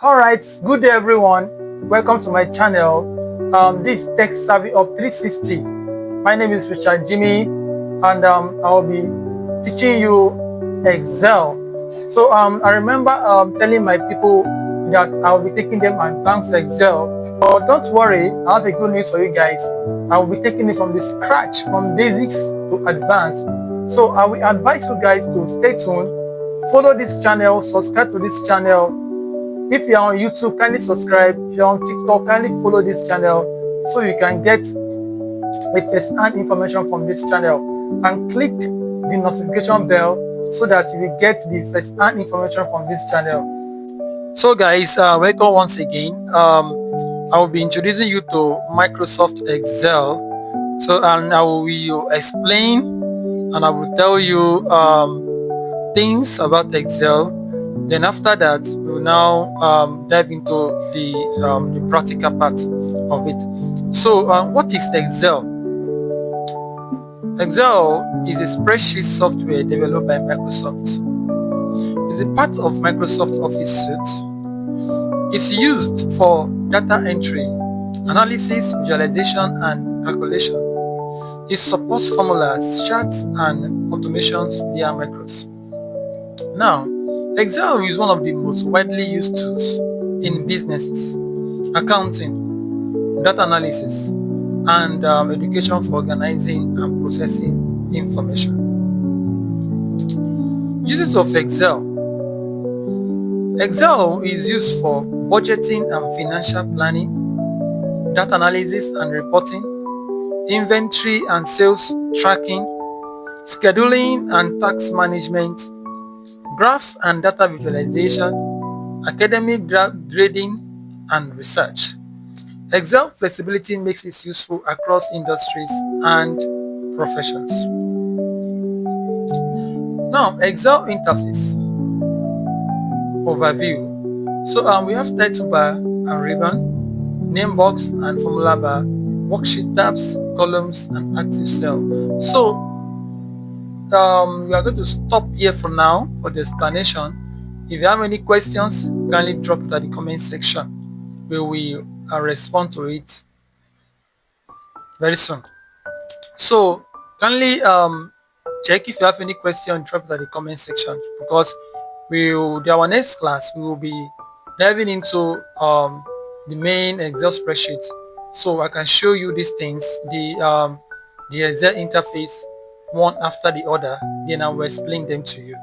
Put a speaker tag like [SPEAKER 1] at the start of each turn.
[SPEAKER 1] All right, good day everyone. Welcome to my channel. This Tech Savvy of 360. My name is Richard Jimmy, and I'll be teaching you Excel. So I remember telling my people that I'll be taking them advanced Excel, but don't worry, I have a good news for you guys. I will be taking it from the scratch, from basics to advanced. So I will advise you guys to stay tuned, follow this channel, subscribe to this channel. If you're on YouTube, kindly subscribe. If you're on TikTok, kindly follow this channel so you can get the first-hand information from this channel, and click the notification bell so that you will get the first-hand information from this channel. So guys, welcome once again. I will be introducing you to Microsoft Excel. So and I will explain and I will tell you things about Excel. Then after that, we will now dive into the practical part of it. So what is Excel? Excel is a spreadsheet software developed by Microsoft. It's a part of Microsoft Office suite. It's used for data entry, analysis, visualization, and calculation. It supports formulas, charts, and automations via macros. Now, Excel is one of the most widely used tools in businesses, accounting, data analysis, and education for organizing and processing information. Uses of Excel. Excel is used for budgeting and financial planning, data analysis and reporting, inventory and sales tracking, scheduling and tax management, graphs and data visualization, academic grading, and research. Excel flexibility makes it useful across industries and professions. Now, Excel interface overview. So we have title bar and ribbon, name box and formula bar, worksheet tabs, columns, and active cell. So we are going to stop here for now for the explanation. If you have any questions, kindly drop it at the comment section. We will respond to it very soon. So kindly check if you have any question, drop it at the comment section, because our next class we will be diving into the main Excel spreadsheet, so I can show you these things, the Excel interface one after the other, then I will explain them to you.